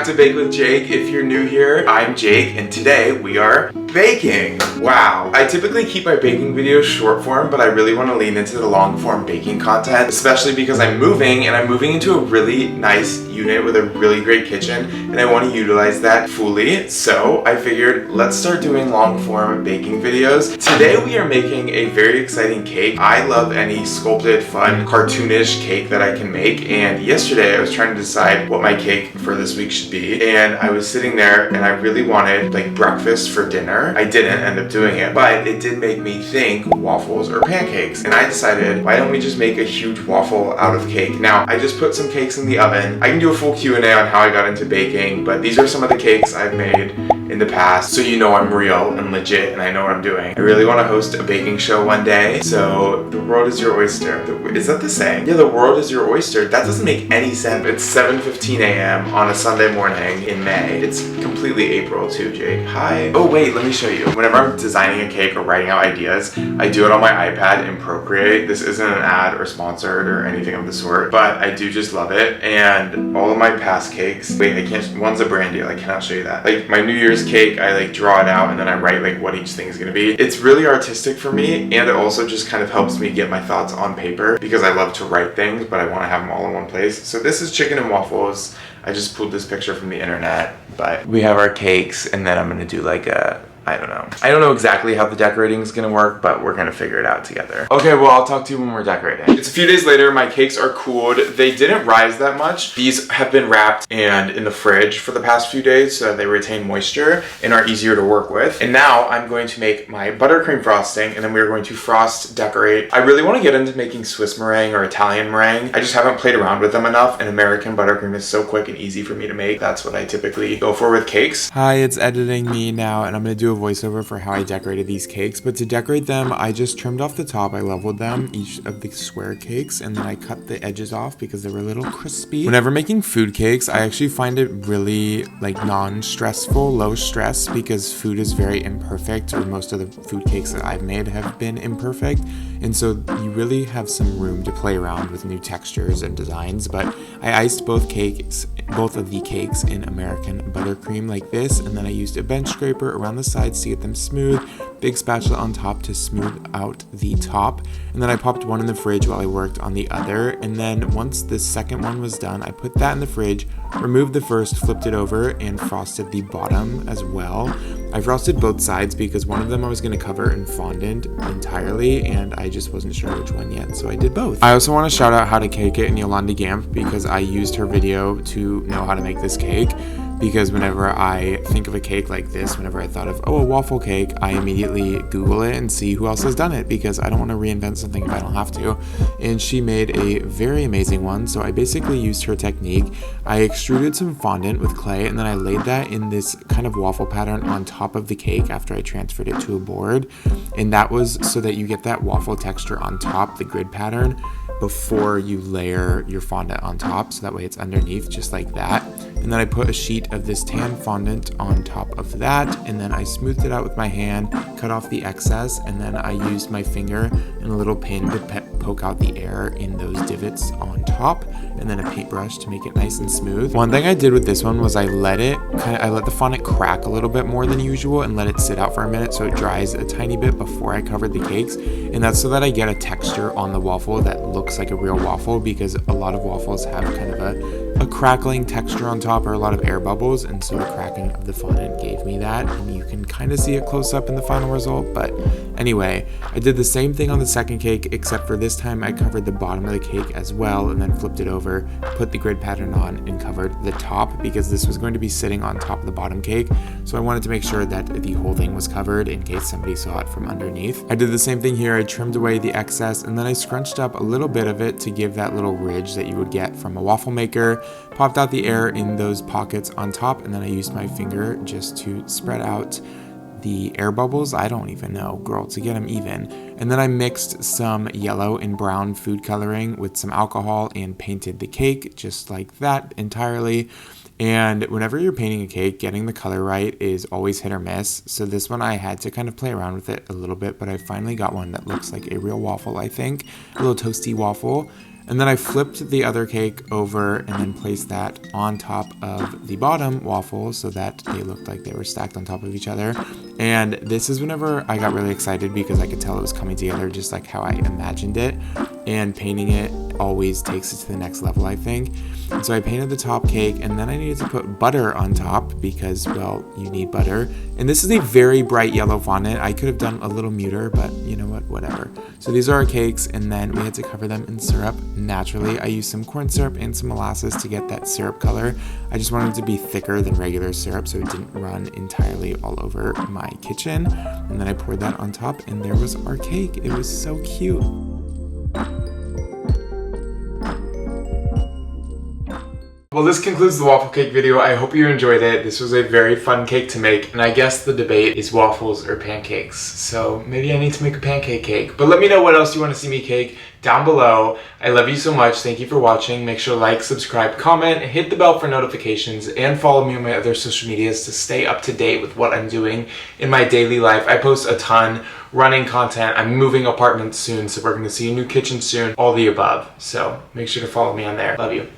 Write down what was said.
back to Bake with Jake. If you're new here, I'm Jake, and today we are baking. Wow. I typically keep my baking videos short form, but I really want to lean into the long form baking content, especially because I'm moving, and I'm moving into a really nice unit with a really great kitchen, and I want to utilize that fully. So I figured, let's start doing long form baking videos. Today we are making a very exciting cake. I love any sculpted, fun, cartoonish cake that I can make, and yesterday I was trying to decide what my cake for this week should be, and I was sitting there and I really wanted like breakfast for dinner. I didn't end up doing it, but it did make me think waffles or pancakes, and I decided, why don't we just make a huge waffle out of cake? Now, I just put some cakes in the oven. I can do a full Q&A on how I got into baking, but these are some of the cakes I've made in the past, so you know I'm real and legit and I know what I'm doing. I really want to host a baking show one day, so the world is your oyster. Is that the saying? Yeah, the world is your oyster. That doesn't make any sense. It's 7:15 a.m. on a Sunday morning in May. It's completely April too, Jake. Hi. Oh wait, let me show you. Whenever I'm designing a cake or writing out ideas, I do it on my iPad in Procreate. This isn't an ad or sponsored or anything of the sort, but I do just love it. And all of my past cakes, wait, I can't, one's a brand deal. I cannot show you that. Like my New Year's cake, I like draw it out and then I write like what each thing is gonna be. It's really artistic for me, and it also just kind of helps me get my thoughts on paper because I love to write things, but I want to have them all in one place. So this is chicken and waffles. I just pulled this picture from the internet, but we have our cakes, and then I'm gonna do like a, I don't know exactly how the decorating is gonna work, but we're gonna figure it out together. Okay, well, I'll talk to you when we're decorating. It's a few days later, my cakes are cooled. They didn't rise that much. These have been wrapped and in the fridge for the past few days so that they retain moisture and are easier to work with. And now I'm going to make my buttercream frosting, and then we're going to frost, decorate. I really wanna get into making Swiss meringue or Italian meringue. I just haven't played around with them enough, and American buttercream is so quick and easy for me to make. That's what I typically go for with cakes. Hi, it's editing me now, and I'm gonna do a voiceover for how I decorated these cakes. But to decorate them, I just trimmed off the top. I leveled them, each of the square cakes, and then I cut the edges off because they were a little crispy. Whenever making food cakes, I actually find it really like non-stressful, low stress, because food is very imperfect, or most of the food cakes that I've made have been imperfect, and so you really have some room to play around with new textures and designs. But I iced both of the cakes in American buttercream like this, and then I used a bench scraper around the sides to get them smooth, big spatula on top to smooth out the top, and then I popped one in the fridge while I worked on the other. And then once the second one was done, I put that in the fridge, removed the first, flipped it over, and frosted the bottom as well. I frosted both sides because one of them I was going to cover in fondant entirely, and I just wasn't sure which one yet, so I did both. I also want to shout out How to Cake It and Yolanda Gamp, because I used her video to know how to make this cake. Because whenever I think of a cake like this, whenever I thought of, oh, a waffle cake, I immediately Google it and see who else has done it, because I don't want to reinvent something if I don't have to. And she made a very amazing one, so I basically used her technique. I extruded some fondant with clay, and then I laid that in this kind of waffle pattern on top of the cake after I transferred it to a board. And that was so that you get that waffle texture on top, the grid pattern, before you layer your fondant on top, so that way it's underneath just like that. And then I put a sheet of this tan fondant on top of that, and then I smoothed it out with my hand, cut off the excess, and then I used my finger and a little pin to poke out the air in those divots on top, and then a paintbrush to make it nice and smooth. One thing I did with this one was I let the fondant crack a little bit more than usual and let it sit out for a minute so it dries a tiny bit before I covered the cakes, and that's so that I get a texture on the waffle that looks like a real waffle, because a lot of waffles have kind of a crackling texture on top, or a lot of air bubbles, and so the cracking of the fondant gave me that, and you can kind of see it close up in the final result. But anyway, I did the same thing on the second cake, except for this time I covered the bottom of the cake as well, and then flipped it over, put the grid pattern on, and covered the top, because this was going to be sitting on top of the bottom cake, so I wanted to make sure that the whole thing was covered in case somebody saw it from underneath. I did the same thing here. I trimmed away the excess, and then I scrunched up a little bit of it to give that little ridge that you would get from a waffle maker, popped out the air in those pockets on top, and then I used my finger just to spread out the air bubbles, I don't even know, girl, to get them even. And then I mixed some yellow and brown food coloring with some alcohol and painted the cake just like that entirely. And whenever you're painting a cake, getting the color right is always hit or miss. So this one I had to kind of play around with it a little bit, but I finally got one that looks like a real waffle, I think. A little toasty waffle. And then I flipped the other cake over and then placed that on top of the bottom waffle so that they looked like they were stacked on top of each other. And this is whenever I got really excited because I could tell it was coming together just like how I imagined it. And painting it always takes it to the next level, I think. And so I painted the top cake, and then I needed to put butter on top because, well, you need butter. And this is a very bright yellow fondant. I could have done a little muter, but you know what, whatever. So these are our cakes, and then we had to cover them in syrup naturally. I used some corn syrup and some molasses to get that syrup color. I just wanted it to be thicker than regular syrup so it didn't run entirely all over my kitchen. And then I poured that on top, and there was our cake. It was so cute. Well, this concludes the waffle cake video. I hope you enjoyed it. This was a very fun cake to make, and I guess the debate is waffles or pancakes. So maybe I need to make a pancake cake. But let me know what else you want to see me cake down below. I love you so much. Thank you for watching. Make sure to like, subscribe, comment, hit the bell for notifications, and follow me on my other social medias to stay up to date with what I'm doing in my daily life. I post a ton, running content. I'm moving apartments soon, so we're going to see a new kitchen soon. All the above. So make sure to follow me on there. Love you.